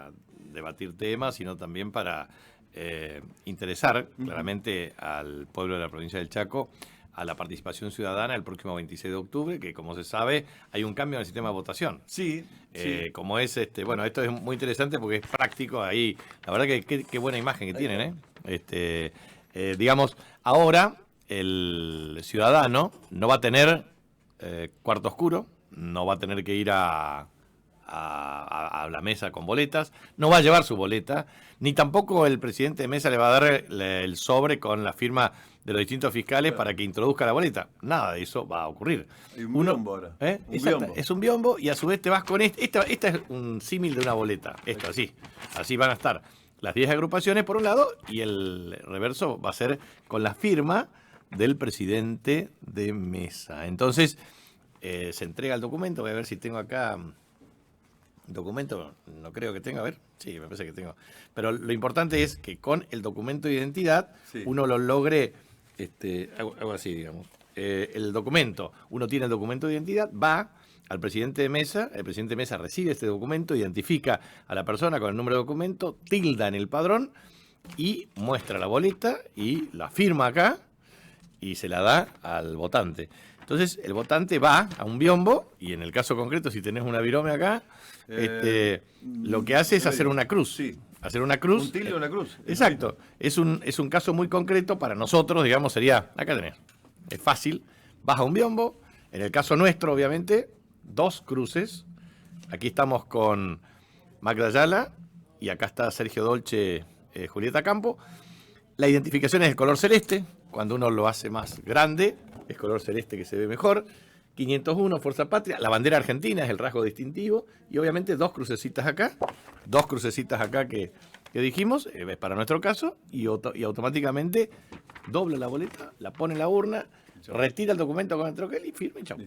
para debatir temas, sino también para interesar claramente al pueblo de la provincia del Chaco a la participación ciudadana el próximo 26 de octubre, que como se sabe hay un cambio en el sistema de votación. Sí, sí. Como es, bueno, esto es muy interesante porque es práctico ahí. La verdad que qué buena imagen que tienen, digamos, ahora el ciudadano no va a tener cuarto oscuro, no va a tener que ir a la mesa con boletas, no va a llevar su boleta, ni tampoco el presidente de mesa le va a dar el sobre con la firma de los distintos fiscales para que introduzca la boleta. Nada de eso va a ocurrir. Hay un biombo ahora. Biombo. Es un biombo y a su vez te vas con esta es un símil de una boleta. Esto, así van a estar las 10 agrupaciones por un lado y el reverso va a ser con la firma del presidente de mesa. Entonces, se entrega el documento, voy a ver si tengo acá documento, no creo que tenga, a ver, sí, me parece que tengo. Pero lo importante es que con el documento de identidad uno lo logre, algo así, digamos. El documento, uno tiene el documento de identidad, va al presidente de mesa, el presidente de mesa recibe este documento, identifica a la persona con el número de documento, tilda en el padrón y muestra la boleta y la firma acá y se la da al votante. Entonces el votante va a un biombo y en el caso concreto, si tenés una virome acá, lo que hace es hacer una cruz. Sí. Hacer una cruz. Un tilde, una cruz. Exacto. Es un caso muy concreto para nosotros, digamos, sería, acá tenés. Es fácil. Vas a un biombo. En el caso nuestro, obviamente, 2 cruces. Aquí estamos con Magda Ayala y acá está Sergio Dolce, Julieta Campo. La identificación es el color celeste. Cuando uno lo hace más grande, es color celeste que se ve mejor. 501, Fuerza Patria. La bandera argentina es el rasgo distintivo. Y obviamente 2 crucecitas acá. 2 crucecitas acá que dijimos, es para nuestro caso. Y automáticamente dobla la boleta, la pone en la urna, retira el documento con el troquel y firma y chau.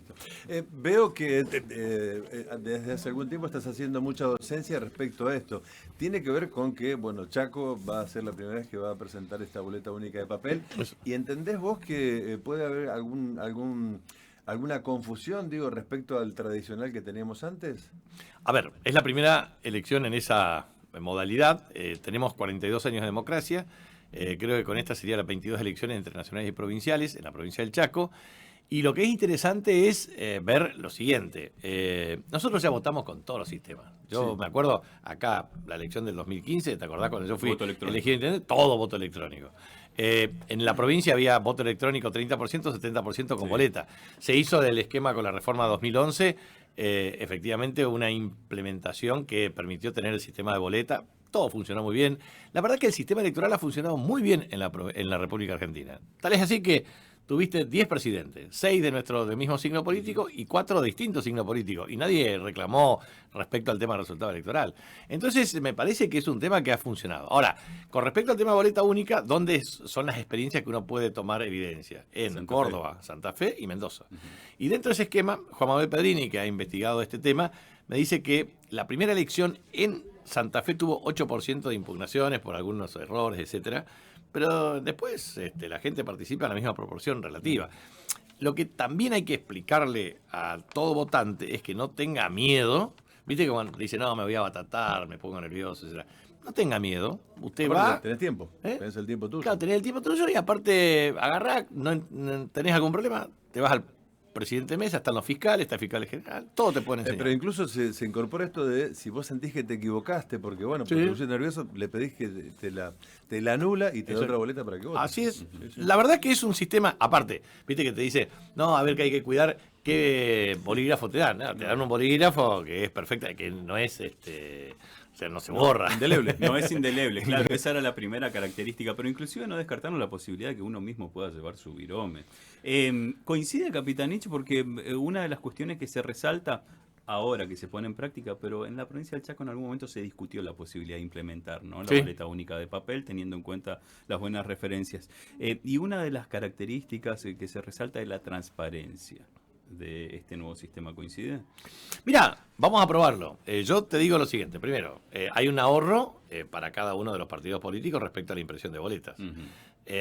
Veo que desde hace algún tiempo estás haciendo mucha docencia respecto a esto. Tiene que ver con que, bueno, Chaco va a ser la primera vez que va a presentar esta boleta única de papel. ¿Y entendés vos que puede haber alguna confusión, digo, respecto al tradicional que teníamos antes? A ver, es la primera elección en esa modalidad. Tenemos 42 años de democracia. Creo que con esta sería las 22 elecciones entre nacionales y provinciales en la provincia del Chaco. Y lo que es interesante es ver lo siguiente. Nosotros ya votamos con todos los sistemas. Yo me acuerdo acá, la elección del 2015, ¿te acordás cuando yo fui elegido intendente? Todo voto electrónico. En la provincia había voto electrónico 30%, 70% con boleta. Se hizo del esquema con la reforma 2011, efectivamente una implementación que permitió tener el sistema de boleta. Todo funcionó muy bien. La verdad que el sistema electoral ha funcionado muy bien en la República Argentina. Tal es así que tuviste 10 presidentes, 6 del mismo signo político y 4 de distintos signos políticos. Y nadie reclamó respecto al tema del resultado electoral. Entonces, me parece que es un tema que ha funcionado. Ahora, con respecto al tema de boleta única, ¿dónde son las experiencias que uno puede tomar evidencia? En Córdoba, Santa Fe y Mendoza. Y dentro de ese esquema, Juan Manuel Pedrini, que ha investigado este tema, me dice que la primera elección en Santa Fe tuvo 8% de impugnaciones por algunos errores, etcétera. Pero después la gente participa en la misma proporción relativa. Lo que también hay que explicarle a todo votante es que no tenga miedo. Viste que cuando dice, no, me voy a batatar, me pongo nervioso, etc. No tenga miedo. Usted va. Tenés tiempo. Tenés el tiempo tuyo. Claro, tenés el tiempo tuyo y aparte agarrá, no tenés algún problema, te vas al presidente de mesa, están los fiscales, está el fiscal general, todo te pueden enseñar. Pero incluso se incorpora esto de si vos sentís que te equivocaste, porque bueno, porque te pusiste nervioso, le pedís que te la anula y te da otra boleta para que votes. Así es. La verdad que es un sistema, aparte, viste que te dice, no, a ver que hay que cuidar qué bolígrafo te dan. ¿No? Te dan un bolígrafo que es perfecto, que no es o sea, no se borra. Indeleble. No es indeleble, claro. Esa era la primera característica, pero inclusive no descartaron la posibilidad de que uno mismo pueda llevar su virome. Coincide, Capitanich, porque una de las cuestiones que se resalta ahora que se pone en práctica, pero en la provincia del Chaco en algún momento se discutió la posibilidad de implementar, ¿no?, la boleta única de papel, teniendo en cuenta las buenas referencias. Y una de las características que se resalta es la transparencia de este nuevo sistema. ¿Coincide? Mira, vamos a probarlo. Yo te digo lo siguiente. Primero, hay un ahorro para cada uno de los partidos políticos respecto a la impresión de boletas.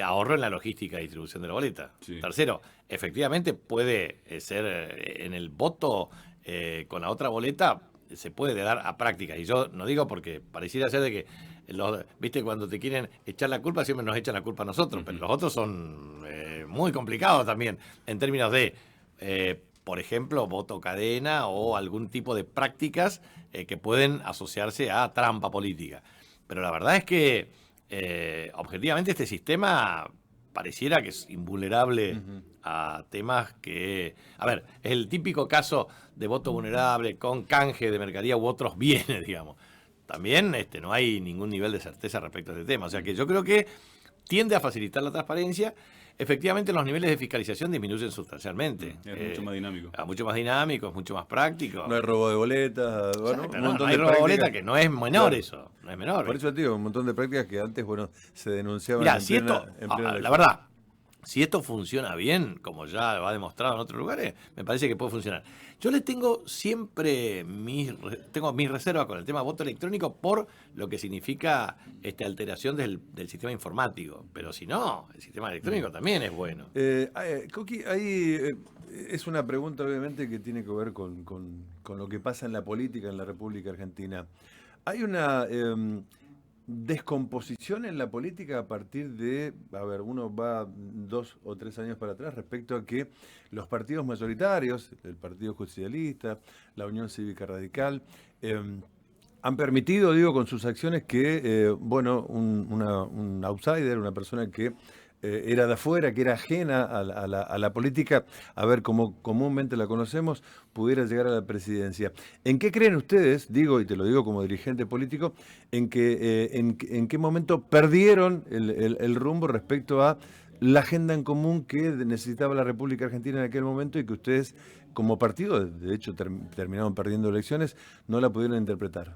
Ahorro en la logística y distribución de la boleta. Tercero, efectivamente puede ser en el voto con la otra boleta, se puede dar a práctica. Y yo no digo porque pareciera ser de que, viste, cuando te quieren echar la culpa, siempre nos echan la culpa a nosotros, pero los otros son muy complicados también en términos de, por ejemplo, voto cadena o algún tipo de prácticas que pueden asociarse a trampa política. Pero la verdad es que objetivamente este sistema pareciera que es invulnerable a temas que... A ver, es el típico caso de voto vulnerable con canje de mercadería u otros bienes, digamos. También no hay ningún nivel de certeza respecto a este tema. O sea que yo creo que tiende a facilitar la transparencia. Efectivamente, los niveles de fiscalización disminuyen sustancialmente. Es mucho más dinámico. Mucho más dinámico, es mucho más práctico. No hay robo de boletas. Bueno, Exacto, un montón no hay de robo de prácticas. boleta, que no es menor eso. No es menor. Por eso te digo, un montón de prácticas que antes, bueno, se denunciaban Mirá, en plena la elección. verdad, si esto funciona bien, como ya lo ha demostrado en otros lugares, me parece que puede funcionar. Yo le tengo siempre mis reservas con el tema voto electrónico por lo que significa alteración del sistema informático. Pero si no, el sistema electrónico también es bueno. Coqui, ahí es una pregunta obviamente que tiene que ver con lo que pasa en la política en la República Argentina. Hay una descomposición en la política a partir de, uno va 2 o 3 años para atrás respecto a que los partidos mayoritarios, el Partido Justicialista, la Unión Cívica Radical, han permitido, con sus acciones que, un outsider, una persona que era de afuera, que era ajena a la política, como comúnmente la conocemos, pudiera llegar a la presidencia. ¿En qué creen ustedes, y te lo digo como dirigente político, en qué momento perdieron el rumbo respecto a la agenda en común que necesitaba la República Argentina en aquel momento y que ustedes, como partido, de hecho terminaron perdiendo elecciones, no la pudieron interpretar?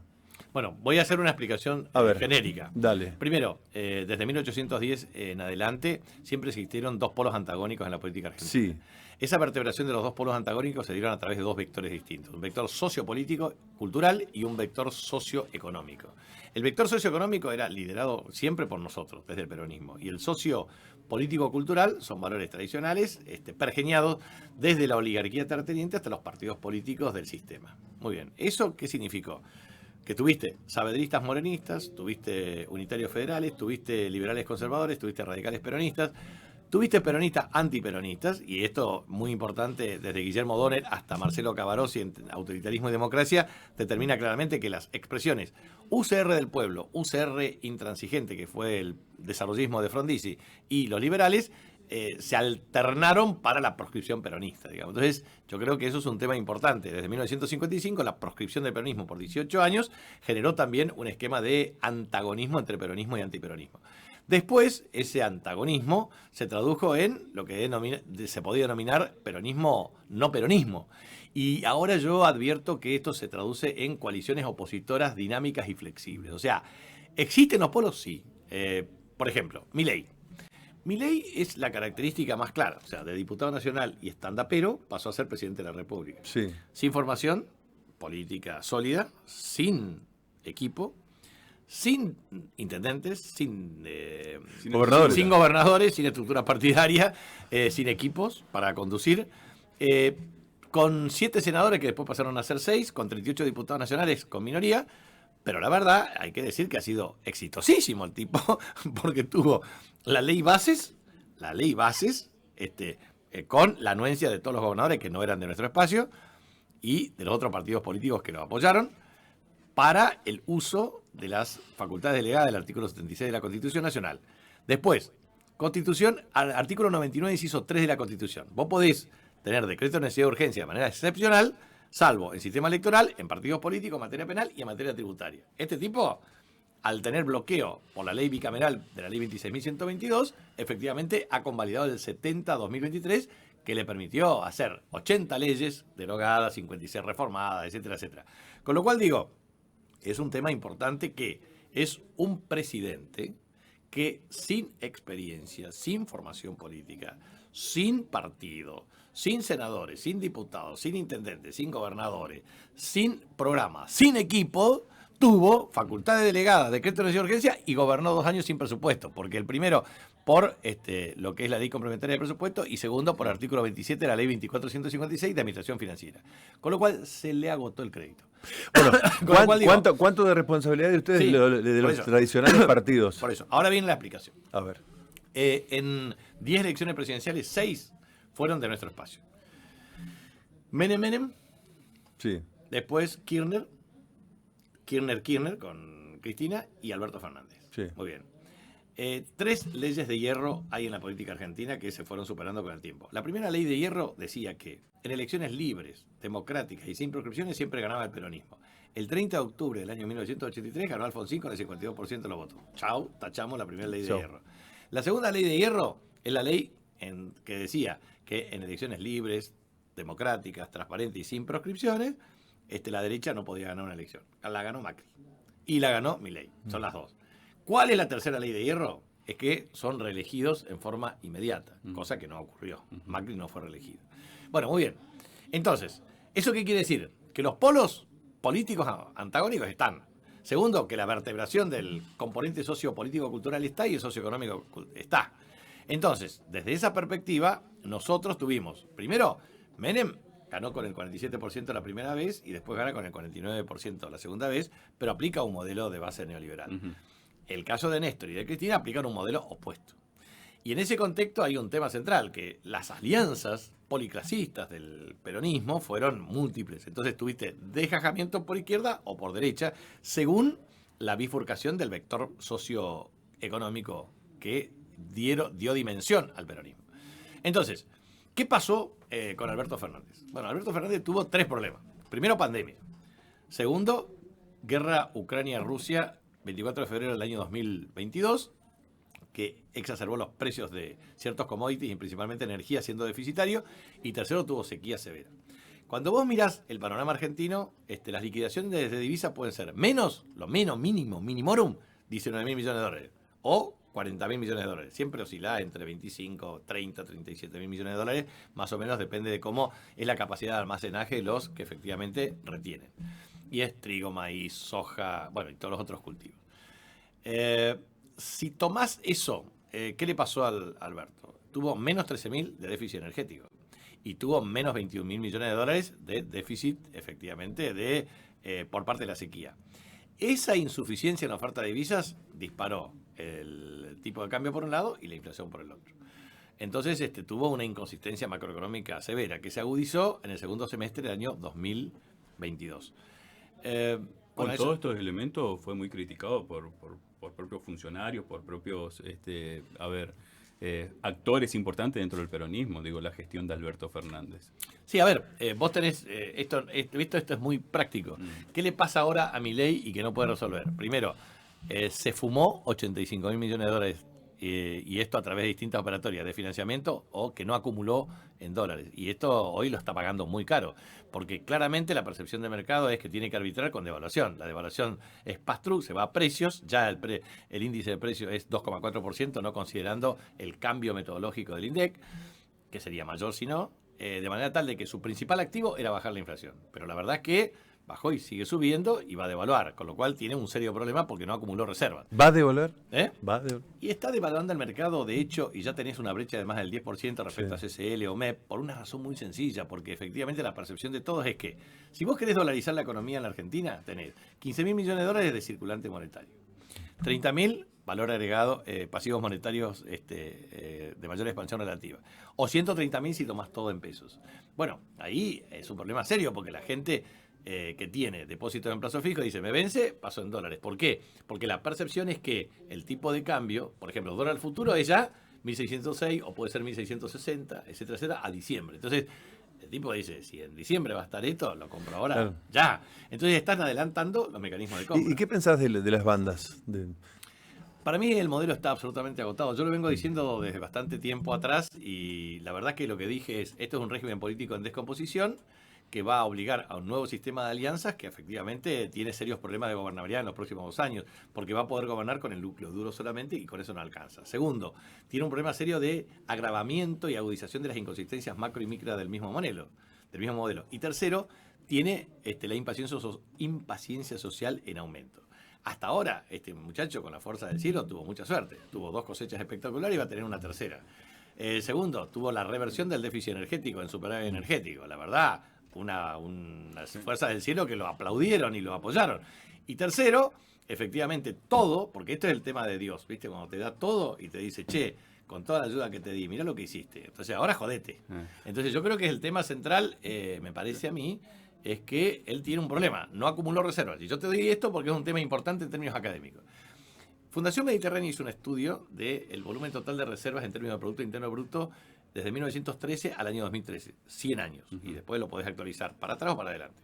Bueno, voy a hacer una explicación genérica. Dale. Primero, desde 1810 en adelante siempre existieron dos polos antagónicos en la política argentina. Sí. Esa vertebración de los dos polos antagónicos se dieron a través de dos vectores distintos. Un vector sociopolítico, cultural y un vector socioeconómico. El vector socioeconómico era liderado siempre por nosotros, desde el peronismo. Y el sociopolítico-cultural son valores tradicionales, pergeñados desde la oligarquía terrateniente hasta los partidos políticos del sistema. Muy bien. ¿Eso qué significó? Que tuviste saavedristas morenistas, tuviste unitarios federales, tuviste liberales conservadores, tuviste radicales peronistas, tuviste peronistas antiperonistas, y esto muy importante, desde Guillermo Donner hasta Marcelo Cavarossi en Autoritarismo y Democracia, determina claramente que las expresiones UCR del pueblo, UCR intransigente, que fue el desarrollismo de Frondizi, y los liberales, se alternaron para la proscripción peronista, digamos. Entonces, yo creo que eso es un tema importante. Desde 1955, la proscripción del peronismo por 18 años generó también un esquema de antagonismo entre peronismo y antiperonismo. Después, ese antagonismo se tradujo en lo que se podía denominar peronismo, no peronismo. Y ahora yo advierto que esto se traduce en coaliciones opositoras dinámicas y flexibles. O sea, ¿existen los polos? Sí. Por ejemplo, Milei. Milei es la característica más clara, o sea, de diputado nacional y estandapero pasó a ser presidente de la República. Sí. Sin formación política sólida, sin equipo, sin intendentes, sin gobernadores, sin estructura partidaria, sin equipos para conducir, con 7 senadores que después pasaron a ser 6, con 38 diputados nacionales con minoría. Pero la verdad, hay que decir que ha sido exitosísimo el tipo, porque tuvo la ley bases, con la anuencia de todos los gobernadores que no eran de nuestro espacio y de los otros partidos políticos que lo apoyaron, para el uso de las facultades delegadas del artículo 76 de la Constitución Nacional. Después, Constitución, artículo 99, inciso 3 de la Constitución. Vos podés tener decreto de necesidad de urgencia de manera excepcional, salvo en sistema electoral, en partidos políticos, en materia penal y en materia tributaria. Este tipo, al tener bloqueo por la ley bicameral de la ley 26.122, efectivamente ha convalidado el 70-2023, que le permitió hacer 80 leyes derogadas, 56 reformadas, etcétera, etcétera. Con lo cual digo, es un tema importante que es un presidente que sin experiencia, sin formación política, sin partido, sin senadores, sin diputados, sin intendentes, sin gobernadores, sin programa, sin equipo, tuvo facultad de delegada, decreto de necesidad de urgencia y gobernó 2 años sin presupuesto, porque el primero por lo que es la ley complementaria de presupuesto y segundo por el artículo 27 de la ley 24.156 de administración financiera. Con lo cual se le agotó el crédito. Bueno, ¿cuánto de responsabilidad de ustedes Sí, de los tradicionales partidos? Por eso, ahora viene la explicación. A ver. En 10 elecciones presidenciales, 6 fueron de nuestro espacio. Menem, Sí. después Kirchner con Cristina y Alberto Fernández. Sí. Muy bien. 3 leyes de hierro hay en la política argentina que se fueron superando con el tiempo. La primera ley de hierro decía que en elecciones libres, democráticas y sin proscripciones siempre ganaba el peronismo. El 30 de octubre del año 1983 ganó Alfonsín con el 52% de los votos. Chau, tachamos la primera ley de hierro. La segunda ley de hierro es la ley que decía que en elecciones libres, democráticas, transparentes y sin proscripciones, la derecha no podía ganar una elección. La ganó Macri. Y la ganó Milei. Son las dos. ¿Cuál es la tercera ley de hierro? Es que son reelegidos en forma inmediata, cosa que no ocurrió. Macri no fue reelegido. Bueno, muy bien. Entonces, ¿eso qué quiere decir? Que los polos políticos antagónicos están. Segundo, que la vertebración del componente sociopolítico-cultural está y el socioeconómico está. Entonces, desde esa perspectiva, nosotros tuvimos, primero, Menem ganó con el 47% la primera vez y después gana con el 49% la segunda vez, pero aplica un modelo de base neoliberal. El caso de Néstor y de Cristina aplican un modelo opuesto. Y en ese contexto hay un tema central, que las alianzas policlasistas del peronismo fueron múltiples. Entonces tuviste desgajamiento por izquierda o por derecha, según la bifurcación del vector socioeconómico que dio dimensión al peronismo. Entonces, ¿qué pasó con Alberto Fernández? Bueno, Alberto Fernández tuvo 3 problemas. Primero, pandemia. Segundo, guerra Ucrania-Rusia, 24 de febrero del año 2022, que exacerbó los precios de ciertos commodities y principalmente energía siendo deficitario. Y tercero, tuvo sequía severa. Cuando vos mirás el panorama argentino, las liquidaciones de divisas pueden ser lo menos mínimo, minimorum, 19.000 millones de dólares. O 40.000 millones de dólares. Siempre oscila entre 25, 30, 37.000 millones de dólares. Más o menos depende de cómo es la capacidad de almacenaje de los que efectivamente retienen. Y es trigo, maíz, soja, bueno, y todos los otros cultivos. Si tomás eso, ¿qué le pasó a Alberto? Tuvo menos 13.000 de déficit energético. Y tuvo menos 21.000 millones de dólares de déficit, efectivamente, por parte de la sequía. Esa insuficiencia en la oferta de divisas disparó el tipo de cambio por un lado y la inflación por el otro. Entonces tuvo una inconsistencia macroeconómica severa que se agudizó en el segundo semestre del año 2022. Con todos estos elementos fue muy criticado por propios funcionarios, por propios actores importantes dentro del peronismo, digo, la gestión de Alberto Fernández. Sí, a ver, vos tenés, esto es muy práctico. ¿Qué le pasa ahora a Milei y que no puede resolver? Primero, se fumó 85.000 millones de dólares y esto a través de distintas operatorias de financiamiento o que no acumuló en dólares. Y esto hoy lo está pagando muy caro, porque claramente la percepción de mercado es que tiene que arbitrar con devaluación. La devaluación es pass-through, se va a precios, ya el índice de precios es 2,4%, no considerando el cambio metodológico del INDEC, que sería mayor si no, de manera tal de que su principal activo era bajar la inflación. Pero la verdad es que bajó y sigue subiendo y va a devaluar, con lo cual tiene un serio problema porque no acumuló reservas. ¿Va a devaluar? Va a devaluar. Y está devaluando el mercado, de hecho, y ya tenés una brecha de más del 10% respecto a CCL o MEP, por una razón muy sencilla, porque efectivamente la percepción de todos es que si vos querés dolarizar la economía en la Argentina, tenés 15.000 millones de dólares de circulante monetario, 30.000 valor agregado, pasivos monetarios de mayor expansión relativa, o 130.000 si tomás todo en pesos. Bueno, ahí es un problema serio porque la gente que tiene depósitos en plazo fijo dice, me vence, paso en dólares. ¿Por qué? Porque la percepción es que el tipo de cambio, por ejemplo, dólar al futuro es ya 1.606 o puede ser 1.660, etcétera, etcétera, a diciembre. Entonces, el tipo dice, si en diciembre va a estar esto, lo compro ahora, claro. Ya. Entonces están adelantando los mecanismos de compra. ¿Y qué pensás de las bandas? Para mí el modelo está absolutamente agotado. Yo lo vengo diciendo desde bastante tiempo atrás y la verdad que lo que dije es, esto es un régimen político en descomposición que va a obligar a un nuevo sistema de alianzas que efectivamente tiene serios problemas de gobernabilidad en los próximos 2 años, porque va a poder gobernar con el núcleo duro solamente y con eso no alcanza. Segundo, tiene un problema serio de agravamiento y agudización de las inconsistencias macro y micro del mismo modelo. Y tercero, tiene la impaciencia social en aumento. Hasta ahora, este muchacho con la fuerza del cielo tuvo mucha suerte. Tuvo 2 cosechas espectaculares y va a tener una tercera. Segundo, tuvo la reversión del déficit energético en superávit energético. La verdad, una fuerza del cielo que lo aplaudieron y lo apoyaron. Y tercero, efectivamente, todo, porque esto es el tema de Dios, ¿viste? Cuando te da todo y te dice, che, con toda la ayuda que te di, mirá lo que hiciste. Entonces, ahora jodete. Entonces, yo creo que el tema central, me parece a mí, es que él tiene un problema, no acumuló reservas. Y yo te doy esto porque es un tema importante en términos académicos. Fundación Mediterránea hizo un estudio del volumen total de reservas en términos de Producto Interno Bruto desde 1913 al año 2013, 100 años. Y después lo podés actualizar para atrás o para adelante.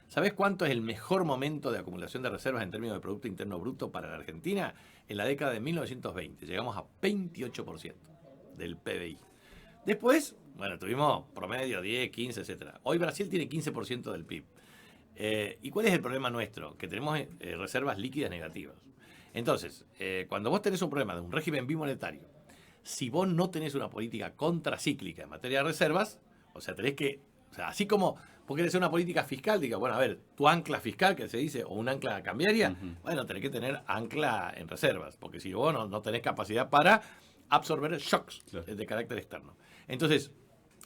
¿Sabés cuánto es el mejor momento de acumulación de reservas en términos de Producto Interno Bruto para la Argentina? En la década de 1920, llegamos a 28% del PBI. Después, bueno, tuvimos promedio 10, 15, etc. Hoy Brasil tiene 15% del PIB. ¿Y cuál es el problema nuestro? Que tenemos reservas líquidas negativas. Entonces, cuando vos tenés un problema de un régimen bimonetario, si vos no tenés una política contracíclica en materia de reservas, o sea, tenés que, o sea, así como vos querés hacer una política fiscal, diga, bueno, a ver, tu ancla fiscal, que se dice, o un ancla cambiaria, bueno, tenés que tener ancla en reservas, porque si vos no tenés capacidad para absorber shocks de carácter externo. Entonces,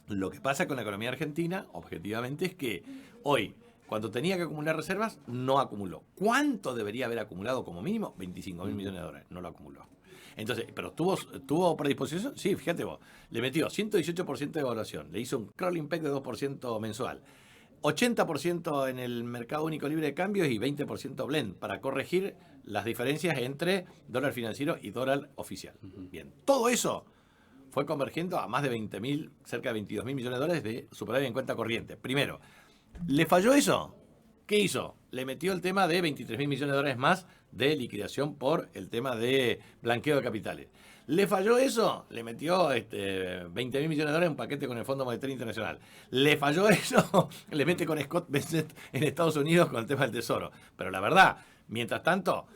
lo que pasa con la economía argentina, objetivamente, es que hoy, cuando tenía que acumular reservas, no acumuló. ¿Cuánto debería haber acumulado como mínimo? 25.000 millones de dólares. No lo acumuló. Entonces, ¿pero tuvo predisposición? Sí, fíjate vos. Le metió 118% de evaluación. Le hizo un crawling peg de 2% mensual. 80% en el mercado único libre de cambios y 20% blend para corregir las diferencias entre dólar financiero y dólar oficial. Bien, todo eso fue convergiendo a más de 20.000, cerca de 22.000 millones de dólares de superávit en cuenta corriente. Primero, ¿le falló eso? ¿Qué hizo? Le metió el tema de 23.000 millones de dólares más de liquidación por el tema de blanqueo de capitales. ¿Le falló eso? Le metió 20.000 millones de dólares en un paquete con el Fondo Monetario Internacional. ¿Le falló eso? Le mete con Scott Bessent en Estados Unidos con el tema del Tesoro. Pero la verdad, mientras tanto,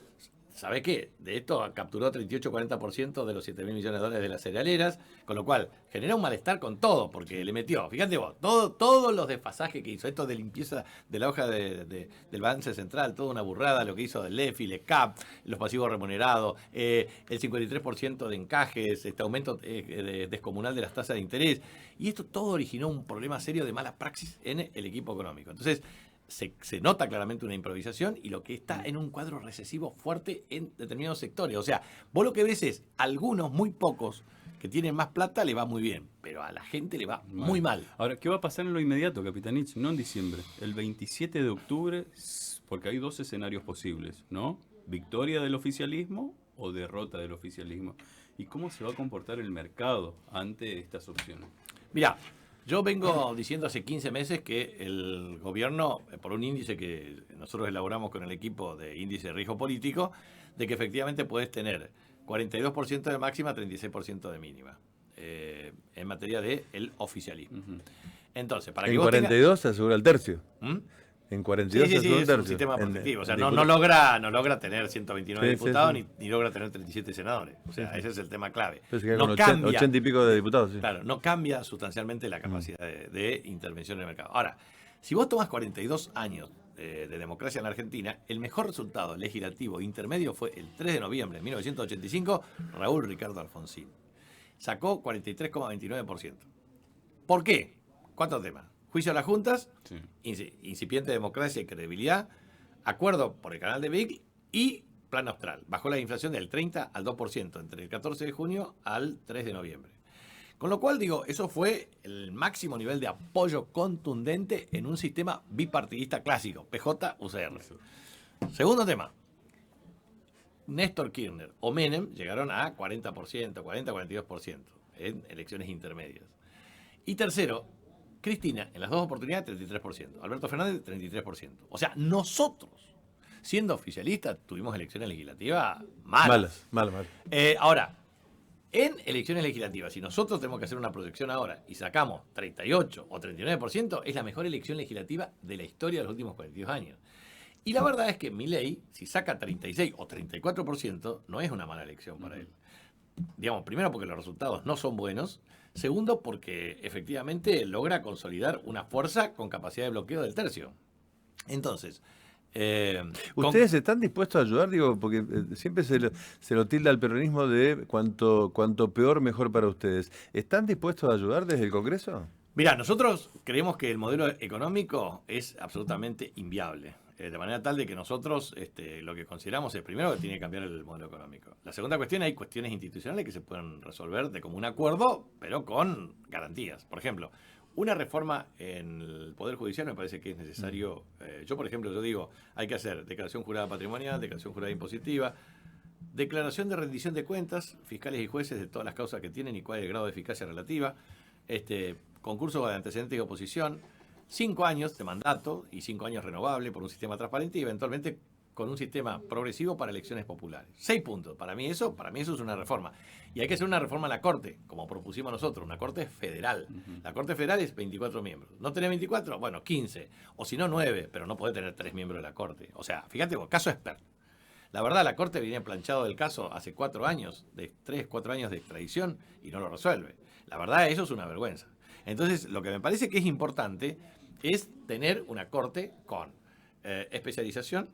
¿sabe qué? De esto capturó 38-40% de los 7.000 millones de dólares de las cerealeras, con lo cual genera un malestar con todo, porque le metió, fíjate vos, todos los desfasajes que hizo, esto de limpieza de la hoja del balance central, toda una burrada, lo que hizo del LEFI, el CAP, los pasivos remunerados, el 53% de encajes, este aumento descomunal de las tasas de interés, y esto todo originó un problema serio de mala praxis en el equipo económico. Entonces, se nota claramente una improvisación y lo que está en un cuadro recesivo fuerte en determinados sectores. O sea, vos lo que ves es algunos, muy pocos, que tienen más plata, le va muy bien, pero a la gente le va muy mal. Ahora, ¿qué va a pasar en lo inmediato, Capitanich? No en diciembre, el 27 de octubre, porque hay 2 escenarios posibles, ¿no? Victoria del oficialismo o derrota del oficialismo. ¿Y cómo se va a comportar el mercado ante estas opciones? Mirá, yo vengo diciendo hace 15 meses que el gobierno, por un índice que nosotros elaboramos con el equipo de índice de riesgo político, de que efectivamente puedes tener 42% de máxima, 36% de mínima, en materia del oficialismo. Entonces, para que en vos 42 se asegura el tercio. En 42 sí, se asegura el es tercio. un sistema protectivo. O sea, no diputados. logra tener 129 diputados ni logra tener 37 senadores. O sea, ese es el tema clave. No cambia, 80 y pico de diputados. Sí. Claro, no cambia sustancialmente la capacidad de intervención en el mercado. Ahora, si vos tomás 42 años de democracia en la Argentina, el mejor resultado legislativo intermedio fue el 3 de noviembre de 1985, Raúl Ricardo Alfonsín. Sacó 43,29%. ¿Por qué? 4 temas. Juicio a las juntas, incipiente democracia y credibilidad, acuerdo por el canal de Beagle y plan austral. Bajó la inflación del 30 al 2% entre el 14 de junio al 3 de noviembre. Con lo cual, digo, eso fue el máximo nivel de apoyo contundente en un sistema bipartidista clásico, PJ-UCR. Segundo tema. Néstor Kirchner o Menem llegaron a 40%, 40-42% en elecciones intermedias. Y tercero, Cristina, en las 2 oportunidades, 33%. Alberto Fernández, 33%. O sea, nosotros, siendo oficialistas, tuvimos elecciones legislativas malas. Malas. Ahora, en elecciones legislativas, si nosotros tenemos que hacer una proyección ahora y sacamos 38 o 39%, es la mejor elección legislativa de la historia de los últimos 42 años. Y la verdad es que Milei, si saca 36 o 34%, no es una mala elección para él. digamos, primero porque los resultados no son buenos, segundo porque efectivamente logra consolidar una fuerza con capacidad de bloqueo del tercio. Entonces, ¿Ustedes están dispuestos a ayudar? Digo, porque siempre se lo tilda al peronismo de cuanto peor, mejor para ustedes. ¿Están dispuestos a ayudar desde el Congreso? mirá, nosotros creemos que el modelo económico es absolutamente inviable. De manera tal de que nosotros lo que consideramos es, primero, que tiene que cambiar el modelo económico. La segunda cuestión, hay cuestiones institucionales que se pueden resolver de común acuerdo, pero con garantías. Por ejemplo, una reforma en el Poder Judicial me parece que es necesario. Yo, por ejemplo, yo digo, hay que hacer declaración jurada patrimonial, declaración jurada impositiva, declaración de rendición de cuentas, fiscales y jueces de todas las causas que tienen y cuál es el grado de eficacia relativa, concurso de antecedentes de oposición, 5 años de mandato y 5 años renovable por un sistema transparente y eventualmente con un sistema progresivo para elecciones populares. 6 puntos. Para mí eso es una reforma. Y hay que hacer una reforma en la Corte, como propusimos nosotros, una Corte federal. La Corte federal es 24 miembros. ¿No tenés 24? Bueno, 15. O si no, 9, pero no podés tener 3 miembros de la Corte. O sea, fíjate vos, caso experto. La verdad, la Corte venía planchado del caso hace 4 años, de 3, 4 años de extradición y no lo resuelve. La verdad, eso es una vergüenza. Entonces, lo que me parece que es importante es tener una Corte con especialización,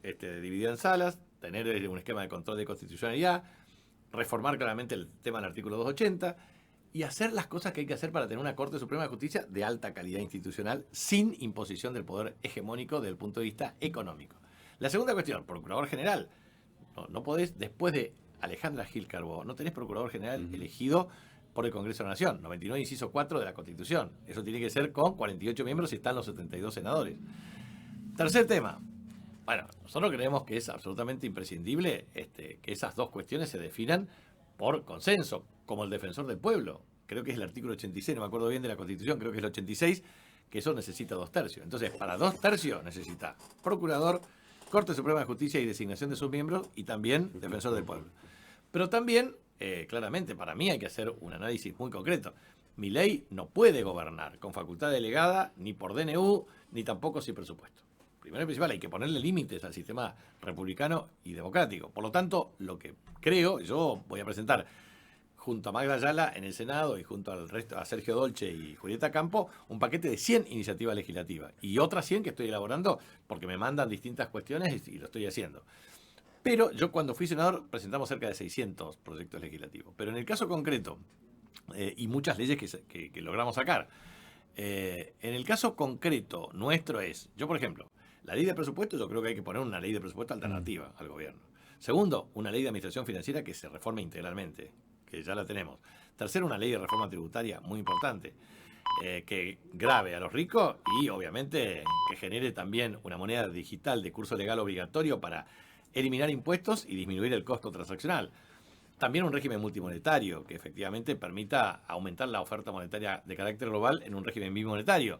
dividida en salas, tener un esquema de control de constitucionalidad, reformar claramente el tema del artículo 280 y hacer las cosas que hay que hacer para tener una Corte Suprema de Justicia de alta calidad institucional sin imposición del poder hegemónico desde el punto de vista económico. La segunda cuestión, Procurador General. No podés, después de Alejandra Gil Carbó, no tenés Procurador General elegido por el Congreso de la Nación, 99 inciso 4 de la Constitución. Eso tiene que ser con 48 miembros y están los 72 senadores. Tercer tema. Bueno, nosotros creemos que es absolutamente imprescindible que esas dos cuestiones se definan por consenso, como el defensor del pueblo. Creo que es el artículo 86, no me acuerdo bien de la Constitución, creo que es el 86, que eso necesita 2 tercios. Entonces, para 2 tercios necesita procurador, Corte Suprema de Justicia y designación de sus miembros y también defensor del pueblo. Pero también, claramente, para mí hay que hacer un análisis muy concreto. Milei no puede gobernar con facultad delegada, ni por DNU, ni tampoco sin presupuesto. Primero y principal, hay que ponerle límites al sistema republicano y democrático. Por lo tanto, lo que creo, yo voy a presentar junto a Magda Ayala en el Senado y junto al resto, a Sergio Dolce y Julieta Campo, un paquete de 100 iniciativas legislativas y otras 100 que estoy elaborando porque me mandan distintas cuestiones y lo estoy haciendo. Pero yo cuando fui senador presentamos cerca de 600 proyectos legislativos. Pero en el caso concreto, y muchas leyes que logramos sacar, en el caso concreto nuestro es, yo por ejemplo, la ley de presupuesto, yo creo que hay que poner una ley de presupuesto alternativa al gobierno. Segundo, una ley de administración financiera que se reforme integralmente, que ya la tenemos. Tercero, una ley de reforma tributaria muy importante, que grave a los ricos y obviamente que genere también una moneda digital de curso legal obligatorio para eliminar impuestos y disminuir el costo transaccional. También un régimen multimonetario que efectivamente permita aumentar la oferta monetaria de carácter global en un régimen bimonetario.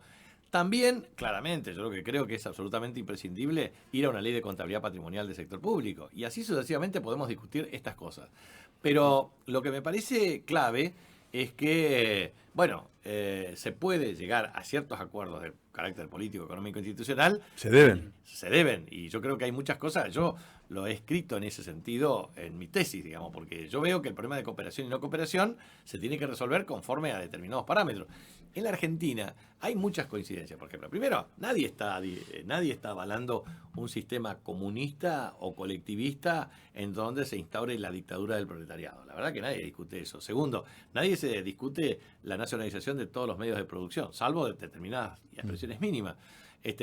También, claramente, yo lo que creo que es absolutamente imprescindible ir a una ley de contabilidad patrimonial del sector público. Y así sucesivamente podemos discutir estas cosas. Pero lo que me parece clave es que, bueno, se puede llegar a ciertos acuerdos de carácter político, económico, institucional. Se deben. Se deben. Y yo creo que hay muchas cosas. Yo lo he escrito en ese sentido en mi tesis, digamos, porque yo veo que el problema de cooperación y no cooperación se tiene que resolver conforme a determinados parámetros. En la Argentina hay muchas coincidencias. Por ejemplo, primero, nadie está avalando un sistema comunista o colectivista en donde se instaure la dictadura del proletariado. La verdad que nadie discute eso. Segundo, nadie se discute la nacionalización de todos los medios de producción, salvo de determinadas expresiones mínimas.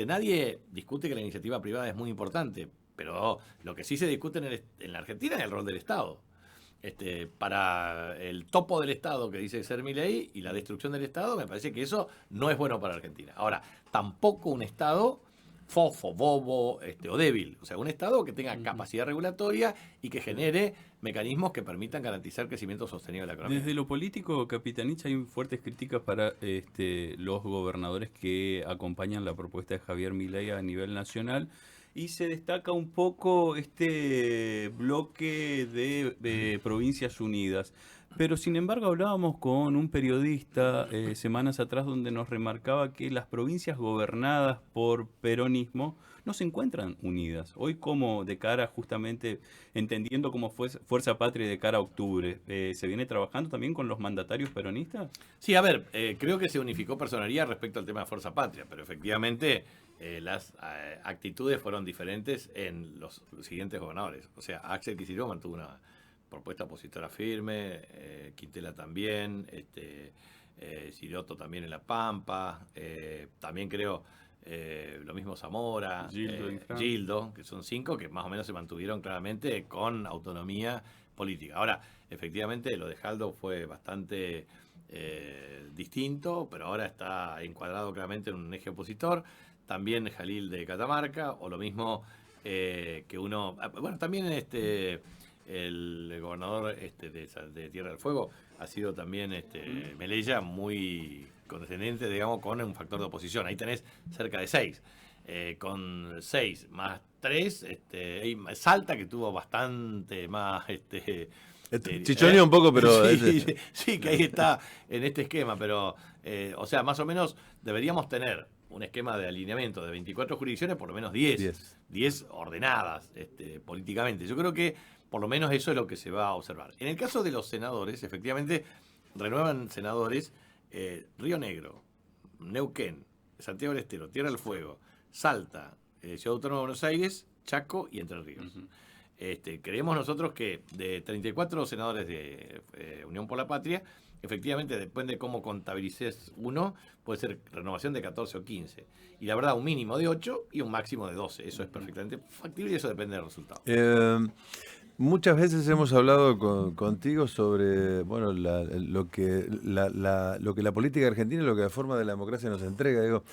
Nadie discute que la iniciativa privada es muy importante, pero lo que sí se discute en la Argentina es el rol del Estado. Para el topo del Estado que dice ser Milei y la destrucción del Estado, me parece que eso no es bueno para Argentina. Ahora, tampoco un Estado fofo, bobo o débil. O sea, un Estado que tenga capacidad regulatoria y que genere mecanismos que permitan garantizar crecimiento sostenible de la economía. Desde lo político, Capitanich, hay fuertes críticas para los gobernadores que acompañan la propuesta de Javier Milei a nivel nacional. Y se destaca un poco este bloque de Provincias Unidas. Pero sin embargo hablábamos con un periodista semanas atrás donde nos remarcaba que las provincias gobernadas por peronismo no se encuentran unidas. Hoy, como de cara justamente, entendiendo cómo fue Fuerza Patria de cara a octubre, ¿se viene trabajando también con los mandatarios peronistas? Sí, a ver, creo que se unificó personería respecto al tema de Fuerza Patria, pero efectivamente las actitudes fueron diferentes en los siguientes gobernadores. O sea, Axel Kicillof mantuvo una propuesta opositora firme, Quintela también, Giroto también en La Pampa, también creo lo mismo Zamora, Gildo, que son 5 que más o menos se mantuvieron claramente con autonomía política. Ahora, efectivamente, lo de Jaldo fue bastante distinto, pero ahora está encuadrado claramente en un eje opositor. También Jalil de Catamarca, o lo mismo que uno... Bueno, también el gobernador de Tierra del Fuego ha sido también Melella muy condescendiente, digamos, con un factor de oposición. Ahí tenés cerca de 6. Con 6 más 3, Salta, que tuvo bastante más... Chichonea un poco, pero... Sí, que ahí está en este esquema, pero, o sea, más o menos deberíamos tener un esquema de alineamiento de 24 jurisdicciones, por lo menos 10 ordenadas políticamente. Yo creo que por lo menos eso es lo que se va a observar. En el caso de los senadores, efectivamente, renuevan senadores Río Negro, Neuquén, Santiago del Estero, Tierra del Fuego, Salta, Ciudad Autónoma de Buenos Aires, Chaco y Entre Ríos. Creemos nosotros que de 34 senadores de Unión por la Patria, efectivamente, depende de cómo contabilices uno, puede ser renovación de 14 o 15. Y la verdad, un mínimo de 8 y un máximo de 12. Eso es perfectamente factible y eso depende del resultado. Muchas veces hemos hablado contigo sobre bueno lo que la política argentina y lo que la forma de la democracia nos entrega. Digo,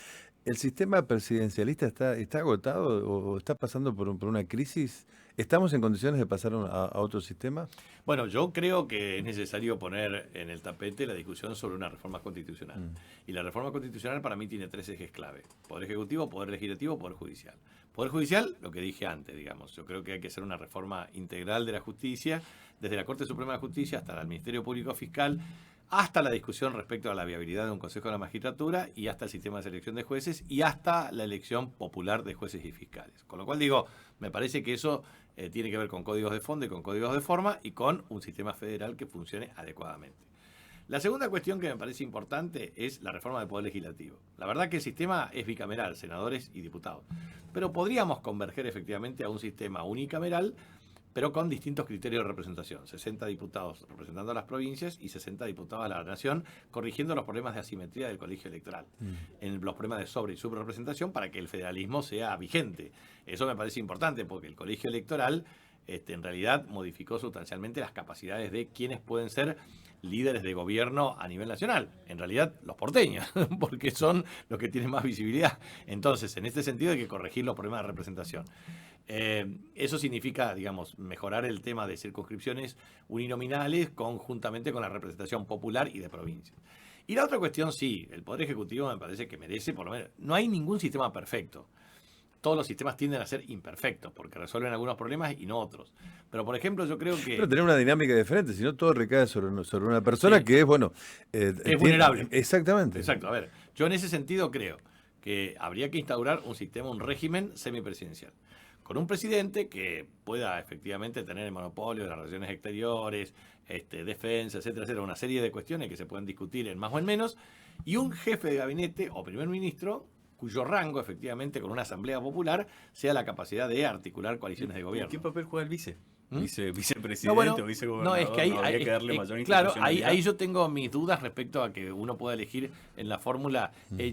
¿el sistema presidencialista está agotado o está pasando por una crisis? ¿Estamos en condiciones de pasar a otro sistema? Bueno, yo creo que es necesario poner en el tapete la discusión sobre una reforma constitucional. Y la reforma constitucional para mí tiene 3 ejes clave. Poder Ejecutivo, Poder Legislativo, Poder Judicial. Poder Judicial, lo que dije antes, digamos. Yo creo que hay que hacer una reforma integral de la justicia, desde la Corte Suprema de Justicia hasta el Ministerio Público Fiscal, hasta la discusión respecto a la viabilidad de un Consejo de la Magistratura y hasta el sistema de selección de jueces y hasta la elección popular de jueces y fiscales. Con lo cual digo, me parece que eso tiene que ver con códigos de fondo y con códigos de forma y con un sistema federal que funcione adecuadamente. La segunda cuestión que me parece importante es la reforma del Poder Legislativo. La verdad que el sistema es bicameral, senadores y diputados, pero podríamos converger efectivamente a un sistema unicameral, pero con distintos criterios de representación. 60 diputados representando a las provincias y 60 diputados a la nación, corrigiendo los problemas de asimetría del colegio electoral, en los problemas de sobre y subrepresentación para que el federalismo sea vigente. Eso me parece importante porque el colegio electoral en realidad modificó sustancialmente las capacidades de quienes pueden ser líderes de gobierno a nivel nacional. En realidad, los porteños, porque son los que tienen más visibilidad. Entonces, en este sentido hay que corregir los problemas de representación. Eso significa, digamos, mejorar el tema de circunscripciones uninominales conjuntamente con la representación popular y de provincias. Y la otra cuestión, sí, el Poder Ejecutivo me parece que merece, por lo menos, no hay ningún sistema perfecto. Todos los sistemas tienden a ser imperfectos porque resuelven algunos problemas y no otros. Pero, por ejemplo, yo creo que... Pero tener una dinámica diferente, si no todo recae sobre una persona que es, bueno... es vulnerable. Exactamente. Exacto. A ver, yo en ese sentido creo que habría que instaurar un sistema, un régimen semipresidencial. Con un presidente que pueda efectivamente tener el monopolio de las relaciones exteriores, defensa, etcétera, etcétera, una serie de cuestiones que se pueden discutir en más o en menos, y un jefe de gabinete o primer ministro cuyo rango, efectivamente, con una asamblea popular, sea la capacidad de articular coaliciones de gobierno. ¿Qué papel juega el vice? Vicepresidente no, bueno, o vicegobernador. No, es que ahí, habría que darle mayor claro, institucionalidad. ahí yo tengo mis dudas respecto a que uno pueda elegir en la fórmula.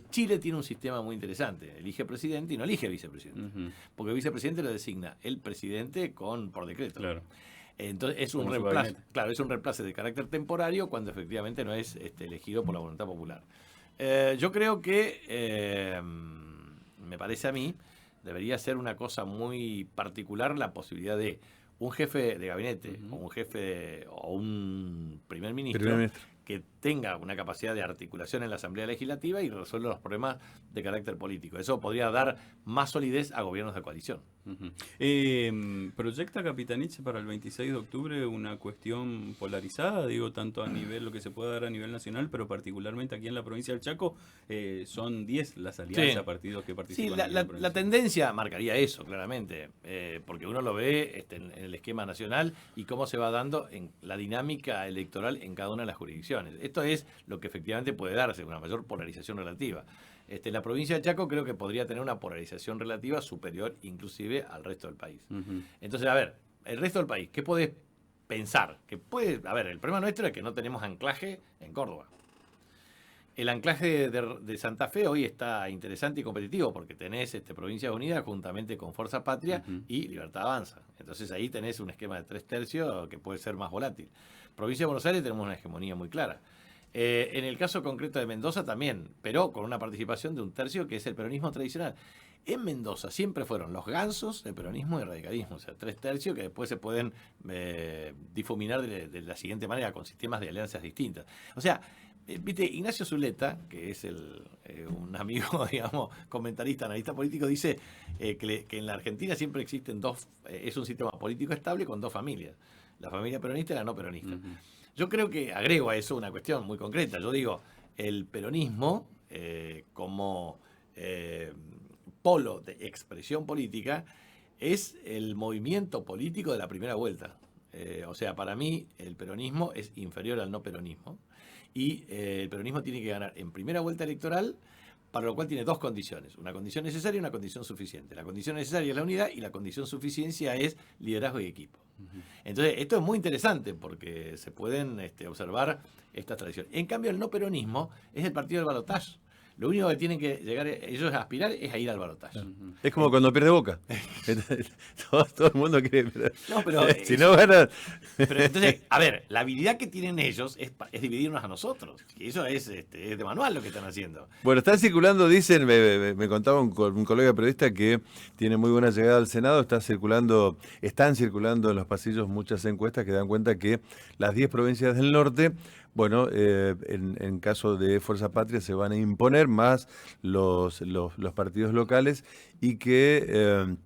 Chile tiene un sistema muy interesante. Elige presidente y no elige vicepresidente. Porque el vicepresidente lo designa el presidente por decreto. Claro. Entonces es un reemplazo, claro, es un reemplazo de carácter temporario cuando efectivamente no es elegido por la voluntad popular. Yo creo que, me parece a mí, debería ser una cosa muy particular la posibilidad de un jefe de gabinete o un jefe o un primer ministro que tenga una capacidad de articulación en la Asamblea Legislativa y resuelva los problemas de carácter político. Eso podría dar más solidez a gobiernos de coalición. ¿Proyecta Capitanich para el 26 de octubre una cuestión polarizada? Digo, tanto a nivel, lo que se puede dar a nivel nacional, pero particularmente aquí en la provincia del Chaco, son 10 las alianzas a partidos que participan. Sí, la tendencia marcaría eso, claramente, porque uno lo ve en el esquema nacional y cómo se va dando en la dinámica electoral en cada una de las jurisdicciones. Esto es lo que efectivamente puede darse, una mayor polarización relativa. La provincia de Chaco creo que podría tener una polarización relativa superior inclusive al resto del país. Entonces, a ver, el resto del país, ¿qué podés pensar? A ver, el problema nuestro es que no tenemos anclaje en Córdoba. El anclaje de Santa Fe hoy está interesante y competitivo porque tenés Provincias Unidas juntamente con Fuerza Patria y Libertad Avanza. Entonces ahí tenés un esquema de 3/3 que puede ser más volátil. Provincia de Buenos Aires tenemos una hegemonía muy clara. En el caso concreto de Mendoza también, pero con una participación de 1/3 que es el peronismo tradicional. En Mendoza siempre fueron los gansos, el peronismo y el radicalismo, o sea, 3/3 que después se pueden difuminar de la siguiente manera, con sistemas de alianzas distintas. O sea, viste, Ignacio Zuleta, que es un amigo, digamos, comentarista, analista político, dice que en la Argentina siempre existen es un sistema político estable con dos familias, la familia peronista y la no peronista. Yo creo que agrego a eso una cuestión muy concreta. Yo digo, el peronismo como polo de expresión política es el movimiento político de la primera vuelta. O sea, para mí el peronismo es inferior al no peronismo y el peronismo tiene que ganar en primera vuelta electoral, para lo cual tiene dos condiciones, una condición necesaria y una condición suficiente. La condición necesaria es la unidad y la condición suficiencia es liderazgo y equipo. Entonces, esto es muy interesante porque se pueden observar estas tradiciones. En cambio, el no peronismo es el partido del balotaje. Lo único que tienen que llegar ellos a aspirar es a ir al balotaje. Es como cuando pierde Boca. todo el mundo quiere. No, pero si no gana. Pero entonces, a ver, la habilidad que tienen ellos es dividirnos a nosotros. Y eso es de manual lo que están haciendo. Bueno, están circulando, dicen, me contaba un colega periodista que tiene muy buena llegada al Senado, están circulando en los pasillos muchas encuestas que dan cuenta que las 10 provincias del norte, bueno, en caso de Fuerza Patria se van a imponer más los partidos locales y que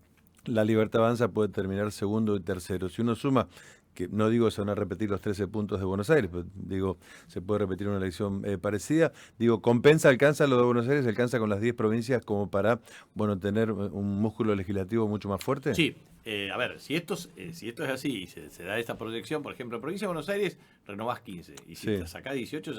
la Libertad Avanza puede terminar segundo y tercero. Si uno suma, que no digo se van a repetir los 13 puntos de Buenos Aires, pero digo, se puede repetir una elección parecida, digo, alcanza lo de Buenos Aires, alcanza con las 10 provincias como para, bueno, tener un músculo legislativo mucho más fuerte. Sí. A ver, si esto es así y se da esta proyección, por ejemplo, en provincia de Buenos Aires renovás 15 y si te sacás 18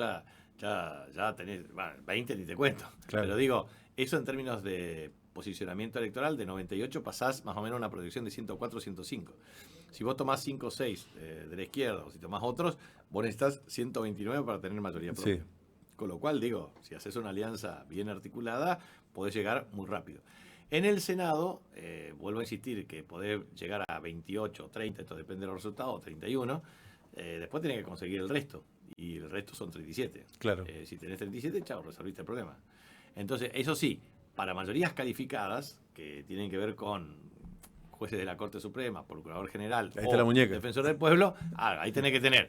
ya tenés 20 ni te cuento. Claro. Pero digo, eso en términos de posicionamiento electoral de 98 pasás más o menos a una proyección de 104, 105. Si vos tomás 5 o 6 de la izquierda o si tomás otros, vos necesitas 129 para tener mayoría propia. Sí. Con lo cual, digo, si haces una alianza bien articulada, podés llegar muy rápido. En el Senado, vuelvo a insistir que podés llegar a 28 o 30, esto depende de los resultados, 31, después tenés que conseguir el resto, y el resto son 37. Claro. Si tenés 37, chao, resolviste el problema. Entonces, eso sí, para mayorías calificadas, que tienen que ver con jueces de la Corte Suprema, Procurador General ahí está la muñeca. Defensor del Pueblo, ahí tenés que tener,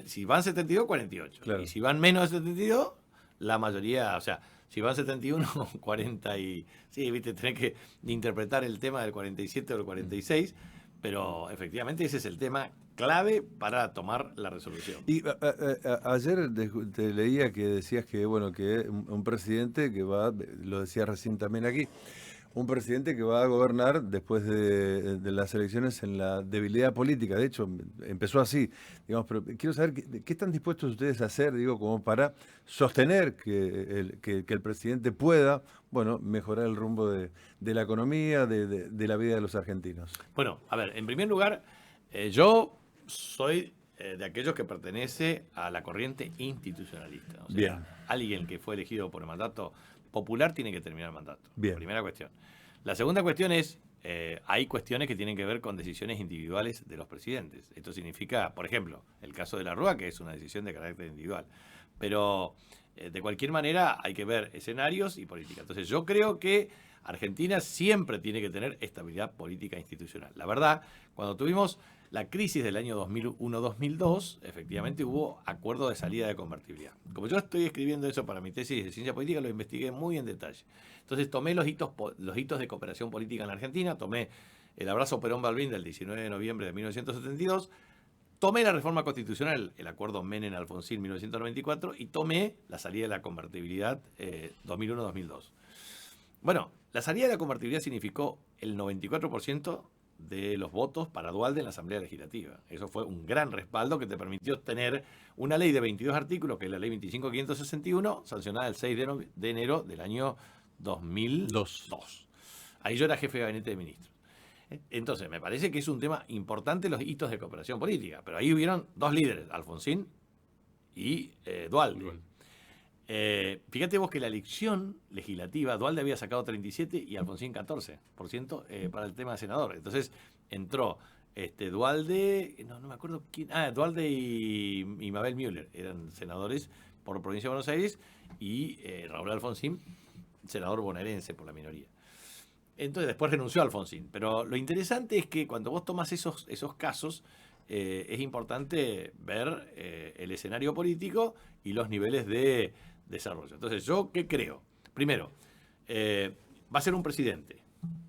si van 72, 48, claro. Y si van menos de 72, la mayoría, o sea, si van 71, 40 y... Sí, viste, tenés que interpretar el tema del 47 o del 46, pero efectivamente ese es el tema clave para tomar la resolución. Y ayer te leía que decías que, bueno, que un presidente que va, lo decía recién también aquí, un presidente que va a gobernar después de las elecciones en la debilidad política. De hecho, empezó así, digamos, pero quiero saber qué están dispuestos ustedes a hacer, digo, como para sostener que el presidente pueda, bueno, mejorar el rumbo de la economía, de la vida de los argentinos. Bueno, a ver, en primer lugar, yo soy de aquellos que pertenece a la corriente institucionalista. O sea, bien. Alguien que fue elegido por el mandato popular tiene que terminar el mandato. Bien. Primera cuestión. La segunda cuestión es, hay cuestiones que tienen que ver con decisiones individuales de los presidentes. Esto significa, por ejemplo, el caso de la Rúa, que es una decisión de carácter individual. Pero, de cualquier manera, hay que ver escenarios y política. Entonces, yo creo que Argentina siempre tiene que tener estabilidad política institucional. La verdad, cuando tuvimos la crisis del año 2001-2002, efectivamente hubo acuerdo de salida de convertibilidad. Como yo estoy escribiendo eso para mi tesis de ciencia política, lo investigué muy en detalle. Entonces tomé los hitos de cooperación política en la Argentina, tomé el abrazo Perón-Balbín del 19 de noviembre de 1972, tomé la reforma constitucional, el acuerdo Menem-Alfonsín 1994, y tomé la salida de la convertibilidad 2001-2002. Bueno, la salida de la convertibilidad significó el 94% de los votos para Duhalde en la Asamblea Legislativa. Eso fue un gran respaldo que te permitió tener una ley de 22 artículos, que es la ley 25.561, sancionada el 6 de enero del año 2002. Ahí yo era jefe de gabinete de ministros. Entonces, me parece que es un tema importante los hitos de cooperación política, pero ahí hubieron dos líderes, Alfonsín y Duhalde. Fíjate vos que la elección legislativa, Duhalde había sacado 37 y Alfonsín 14% para el tema de senador. Entonces entró Duhalde, no me acuerdo quién, Duhalde y Mabel Müller eran senadores por provincia de Buenos Aires, y Raúl Alfonsín, senador bonaerense por la minoría. Entonces después renunció a Alfonsín. Pero lo interesante es que cuando vos tomás esos casos, es importante ver el escenario político y los niveles de desarrollo. Entonces, ¿yo qué creo? Primero, va a ser un presidente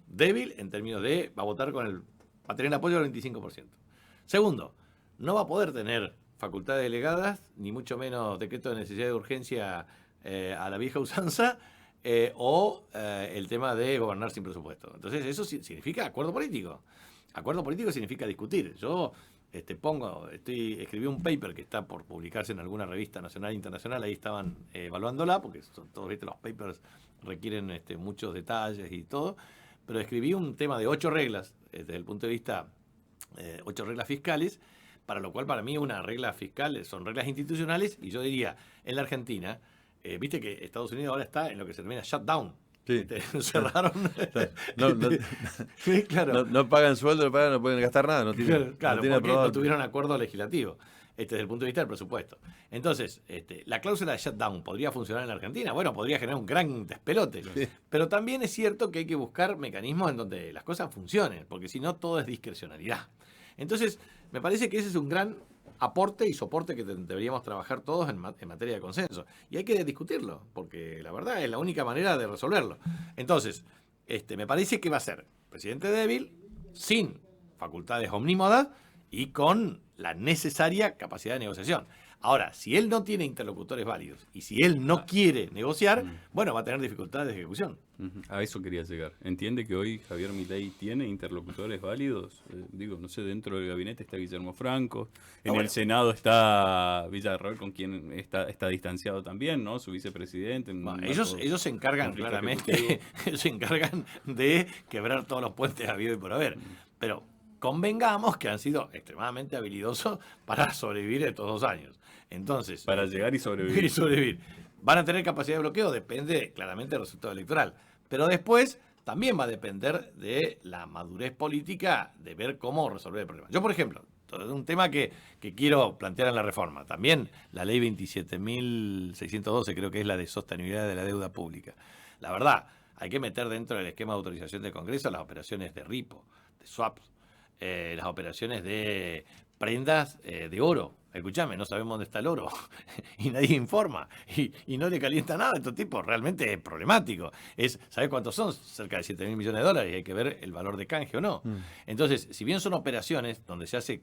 débil en términos de, va a tener el apoyo del 25%. Segundo, no va a poder tener facultades delegadas, ni mucho menos decreto de necesidad de urgencia a la vieja usanza, o el tema de gobernar sin presupuesto. Entonces, eso significa acuerdo político. Acuerdo político significa discutir. Yo escribí un paper que está por publicarse en alguna revista nacional e internacional, ahí estaban evaluándola, porque todos los papers requieren muchos detalles y todo, pero escribí un tema de 8 reglas, desde el punto de vista, 8 reglas fiscales, para lo cual para mí una regla fiscal son reglas institucionales, y yo diría, en la Argentina, viste que Estados Unidos ahora está en lo que se denomina shutdown. Sí. Cerraron. Sí, claro. No pagan sueldo, no pueden gastar nada. No tienen, porque no tuvieron acuerdo legislativo desde el punto de vista del presupuesto. Entonces, la cláusula de shutdown podría funcionar en la Argentina. Bueno, podría generar un gran despelote. Sí. Pero también es cierto que hay que buscar mecanismos en donde las cosas funcionen, porque si no, todo es discrecionalidad. Entonces, me parece que ese es un gran aporte y soporte que deberíamos trabajar todos en materia de consenso. Y hay que discutirlo, porque la verdad es la única manera de resolverlo. Entonces, me parece que va a ser presidente débil, sin facultades omnímodas y con la necesaria capacidad de negociación. Ahora, si él no tiene interlocutores válidos y si él no quiere negociar, bueno, va a tener dificultades de ejecución. A eso quería llegar. ¿Entiende que hoy Javier Milei tiene interlocutores válidos? No sé, dentro del gabinete está Guillermo Franco, el Senado está Villarroel, con quien está distanciado también, ¿no? Su vicepresidente. Ellos se encargan claramente, ellos se encargan de quebrar todos los puentes habido y por haber. Pero convengamos que han sido extremadamente habilidosos para sobrevivir estos 2 años. Entonces, para llegar y sobrevivir. ¿Van a tener capacidad de bloqueo? Depende claramente del resultado electoral. Pero después también va a depender de la madurez política de ver cómo resolver el problema. Yo, por ejemplo, un tema que quiero plantear en la reforma, también la ley 27.612, creo que es la de sostenibilidad de la deuda pública. La verdad, hay que meter dentro del esquema de autorización del Congreso las operaciones de repo, de swaps, las operaciones de prendas de oro. Escuchame, no sabemos dónde está el oro y nadie informa y no le calienta nada a estos tipos. Realmente es problemático. ¿Sabés cuántos son? Cerca de 7.000 millones de dólares, y hay que ver el valor de canje o no. Entonces, si bien son operaciones donde se hace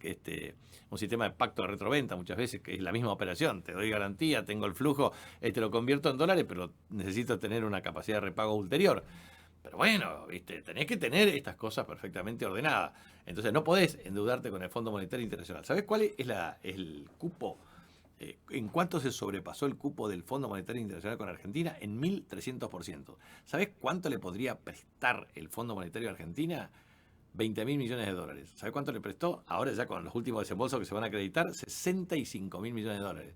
un sistema de pacto de retroventa muchas veces, que es la misma operación, te doy garantía, tengo el flujo, lo convierto en dólares, pero necesito tener una capacidad de repago ulterior. Pero bueno, tenés que tener estas cosas perfectamente ordenadas. Entonces no podés endeudarte con el Fondo Monetario Internacional. ¿Sabés cuál es el cupo? ¿En cuánto se sobrepasó el cupo del Fondo Monetario Internacional con Argentina? En 1.300%. ¿Sabés cuánto le podría prestar el Fondo Monetario a Argentina? 20.000 millones de dólares. ¿Sabés cuánto le prestó? Ahora ya con los últimos desembolsos que se van a acreditar, 65.000 millones de dólares.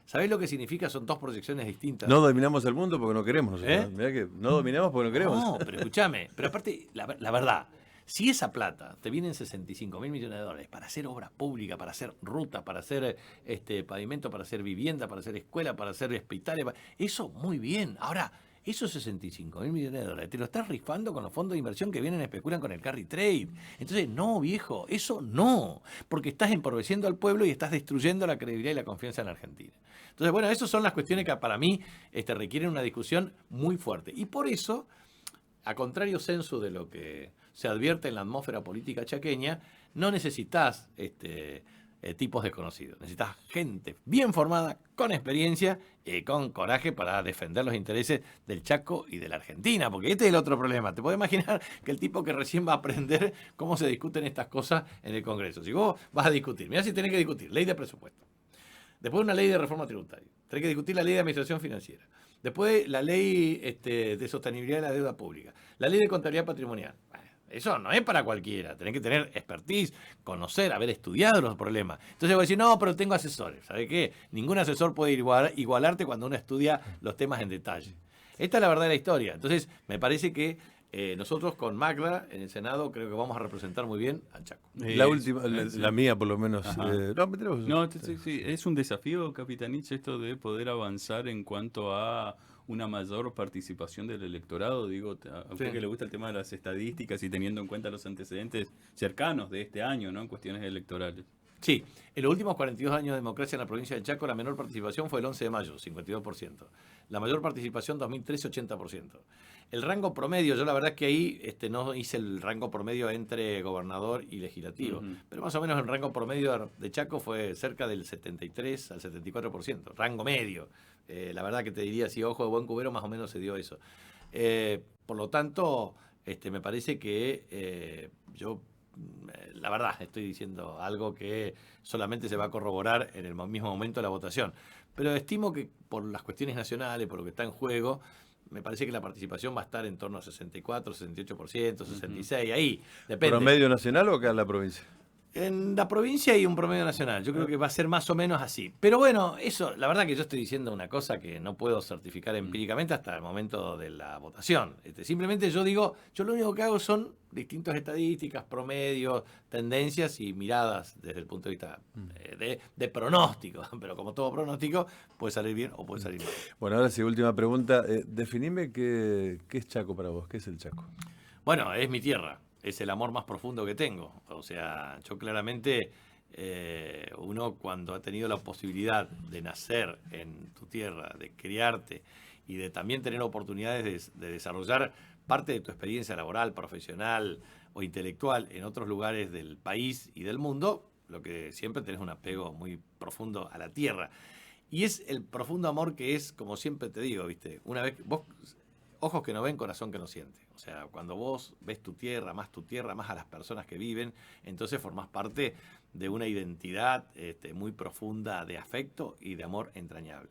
¿Sabés lo que significa? Son 2 proyecciones distintas. No dominamos el mundo porque no queremos. Mirá que no dominamos porque no queremos. No, pero escúchame. Pero aparte, la verdad, si esa plata te vienen 65.000 millones de dólares para hacer obras públicas, para hacer rutas, para hacer pavimento, para hacer vivienda, para hacer escuela, para hacer hospitales, eso muy bien. Ahora, Esos 65.000 millones de dólares te lo estás rifando con los fondos de inversión que vienen y especulan con el carry trade. Entonces, no, viejo, eso no, porque estás empobreciendo al pueblo y estás destruyendo la credibilidad y la confianza en la Argentina. Entonces, bueno, esas son las cuestiones que para mí requieren una discusión muy fuerte. Y por eso, a contrario censo de lo que se advierte en la atmósfera política chaqueña, no necesitas tipos desconocidos. Necesitas gente bien formada, con experiencia y con coraje para defender los intereses del Chaco y de la Argentina, porque este es el otro problema. Te puedes imaginar que el tipo que recién va a aprender cómo se discuten estas cosas en el Congreso. Si vos vas a discutir, mirá si tenés que discutir ley de presupuesto, después una ley de reforma tributaria, tenés que discutir la ley de administración financiera, después la ley de sostenibilidad de la deuda pública, la ley de contabilidad patrimonial. Eso no es para cualquiera, tenés que tener expertise, conocer, haber estudiado los problemas. Entonces voy a decir, no, pero tengo asesores. ¿Sabe qué? Ningún asesor puede igualarte cuando uno estudia los temas en detalle. Esta es la verdad de la historia. Entonces, me parece que nosotros con Magda en el Senado creo que vamos a representar muy bien al Chaco. La última, la mía por lo menos. Sí, es un desafío, Capitanich, esto de poder avanzar en cuanto a una mayor participación del electorado. Digo, a usted que le gusta el tema de las estadísticas y teniendo en cuenta los antecedentes cercanos de este año, ¿no?, en cuestiones electorales. Sí, en los últimos 42 años de democracia en la provincia del Chaco, la menor participación fue el 11 de mayo, 52%. La mayor participación, 2013, 80%. El rango promedio, yo la verdad es que ahí no hice el rango promedio entre gobernador y legislativo, pero más o menos el rango promedio de Chaco fue cerca del 73 al 74%, rango medio. La verdad que te diría, si ojo de buen cubero, más o menos se dio eso. Por lo tanto, me parece que yo... La verdad, estoy diciendo algo que solamente se va a corroborar en el mismo momento de la votación. Pero estimo que por las cuestiones nacionales, por lo que está en juego, me parece que la participación va a estar en torno a 64, 68%, 66%, ahí, depende. ¿Promedio nacional o acá en la provincia? En la provincia hay un promedio nacional, yo creo que va a ser más o menos así. Pero bueno, eso, la verdad que yo estoy diciendo una cosa que no puedo certificar empíricamente hasta el momento de la votación. Simplemente yo digo, yo lo único que hago son distintas estadísticas, promedios, tendencias y miradas desde el punto de vista de pronóstico. Pero como todo pronóstico, puede salir bien o puede salir mal. Bueno, ahora sí, última pregunta. Definime qué es Chaco para vos, ¿qué es el Chaco? Bueno, es mi tierra. Es el amor más profundo que tengo. O sea, yo claramente, uno cuando ha tenido la posibilidad de nacer en tu tierra, de criarte y de también tener oportunidades de desarrollar parte de tu experiencia laboral, profesional o intelectual en otros lugares del país y del mundo, lo que siempre tenés un apego muy profundo a la tierra. Y es el profundo amor que es, como siempre te digo, ¿viste? Una vez que vos... Ojos que no ven, corazón que no siente. O sea, cuando vos ves tu tierra, más a las personas que viven, entonces formás parte de una identidad muy profunda de afecto y de amor entrañable.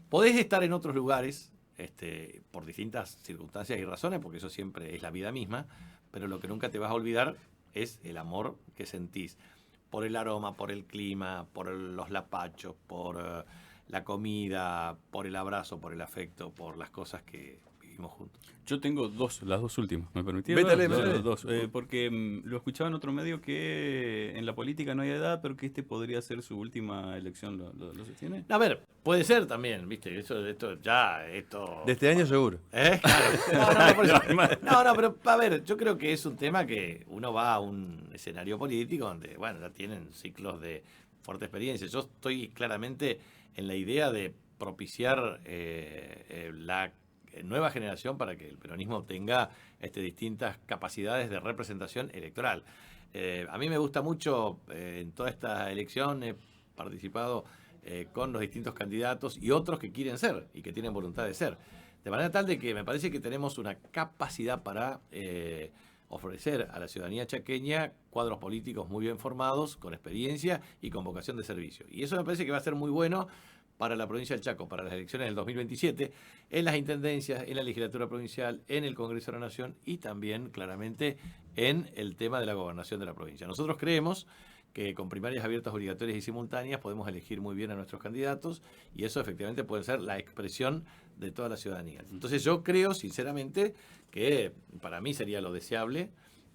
Podés estar en otros lugares por distintas circunstancias y razones, porque eso siempre es la vida misma, pero lo que nunca te vas a olvidar es el amor que sentís por el aroma, por el clima, por los lapachos, por la comida, por el abrazo, por el afecto, por las cosas que juntos. Yo tengo las dos últimas, ¿me permitís? Métale. Porque lo escuchaba en otro medio que en la política no hay edad, pero que podría ser su última elección. ¿Lo sostiene? A ver, puede ser también, ¿viste? Esto. De este año seguro. Claro. No, pero a ver, yo creo que es un tema que uno va a un escenario político donde, bueno, ya tienen ciclos de fuerte experiencia. Yo estoy claramente en la idea de propiciar la nueva generación para que el peronismo tenga distintas capacidades de representación electoral. A mí me gusta mucho, en toda esta elección he participado con los distintos candidatos y otros que quieren ser y que tienen voluntad de ser. De manera tal de que me parece que tenemos una capacidad para ofrecer a la ciudadanía chaqueña cuadros políticos muy bien formados, con experiencia y con vocación de servicio. Y eso me parece que va a ser muy bueno para la provincia del Chaco, para las elecciones del 2027, en las intendencias, en la legislatura provincial, en el Congreso de la Nación y también, claramente, en el tema de la gobernación de la provincia. Nosotros creemos que con primarias abiertas, obligatorias y simultáneas podemos elegir muy bien a nuestros candidatos y eso efectivamente puede ser la expresión de toda la ciudadanía. Entonces yo creo, sinceramente, que para mí sería lo deseable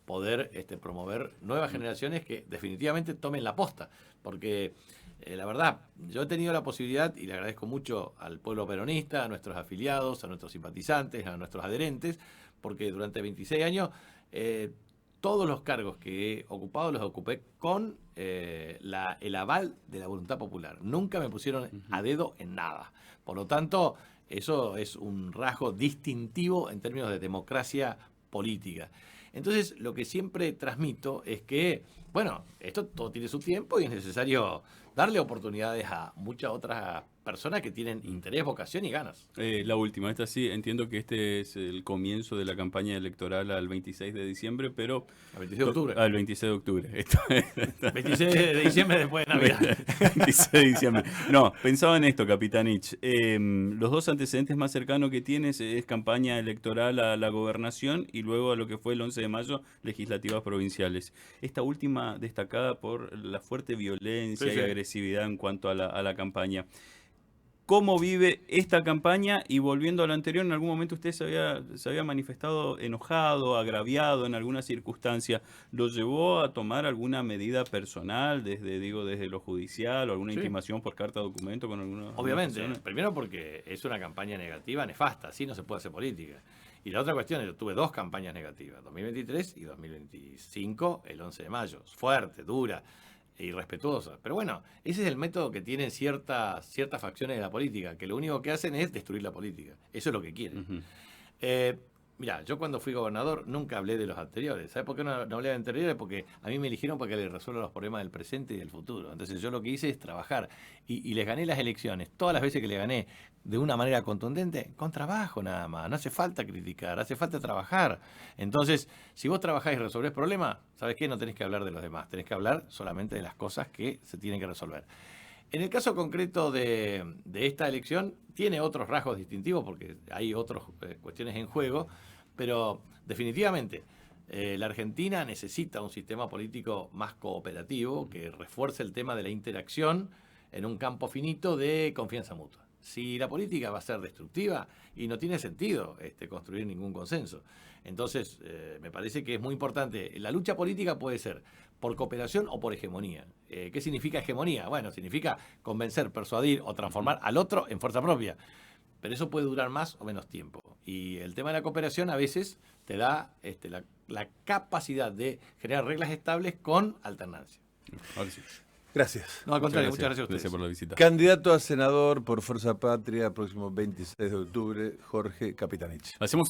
poder promover nuevas generaciones que definitivamente tomen la posta, porque La verdad, yo he tenido la posibilidad, y le agradezco mucho al pueblo peronista, a nuestros afiliados, a nuestros simpatizantes, a nuestros adherentes, porque durante 26 años todos los cargos que he ocupado los ocupé con el aval de la voluntad popular. Nunca me pusieron a dedo en nada. Por lo tanto, eso es un rasgo distintivo en términos de democracia política. Entonces, lo que siempre transmito es que, bueno, esto todo tiene su tiempo y es necesario darle oportunidades a muchas otras personas que tienen interés, vocación y ganas. La última, esta sí, entiendo que este es el comienzo de la campaña electoral al 26 de diciembre, pero... Al 26 de octubre. Al 26 de octubre. 26 de diciembre después de Navidad. 26 de diciembre. No, pensaba en esto, Capitanich. Los dos antecedentes más cercanos que tienes es campaña electoral a la gobernación y luego a lo que fue el 11 de mayo, legislativas provinciales. Esta última destacada por la fuerte violencia y agresividad en cuanto a la campaña. ¿Cómo vive esta campaña? Y volviendo a lo anterior, en algún momento usted se había manifestado enojado, agraviado en alguna circunstancia. ¿Lo llevó a tomar alguna medida personal desde lo judicial o alguna intimación por carta de documento con alguna? Obviamente, primero porque es una campaña negativa, nefasta, así no se puede hacer política. Y la otra cuestión, yo tuve dos campañas negativas, 2023 y 2025, el 11 de mayo, fuerte, dura, irrespetuosa. Pero bueno, ese es el método que tienen ciertas facciones de la política, que lo único que hacen es destruir la política. Eso es lo que quieren. Mirá, yo cuando fui gobernador nunca hablé de los anteriores. ¿Sabes por qué no hablé de los anteriores? Porque a mí me eligieron para que les resuelva los problemas del presente y del futuro. Entonces yo lo que hice es trabajar y les gané las elecciones. Todas las veces que les gané de una manera contundente, con trabajo nada más. No hace falta criticar, hace falta trabajar. Entonces, si vos trabajás y resolvés problemas, ¿sabes qué? No tenés que hablar de los demás. Tenés que hablar solamente de las cosas que se tienen que resolver. En el caso concreto de esta elección, tiene otros rasgos distintivos porque hay otras cuestiones en juego, pero definitivamente la Argentina necesita un sistema político más cooperativo que refuerce el tema de la interacción en un campo finito de confianza mutua. Si la política va a ser destructiva y no tiene sentido construir ningún consenso. Entonces, me parece que es muy importante. La lucha política puede ser por cooperación o por hegemonía. ¿Qué significa hegemonía? Bueno, significa convencer, persuadir o transformar al otro en fuerza propia. Pero eso puede durar más o menos tiempo. Y el tema de la cooperación a veces te da la capacidad de generar reglas estables con alternancia. Ahora sí. Gracias. No, al contrario, muchas gracias a ustedes. Gracias por la visita. Candidato a senador por Fuerza Patria, próximo 26 de octubre, Jorge Capitanich. Hacemos una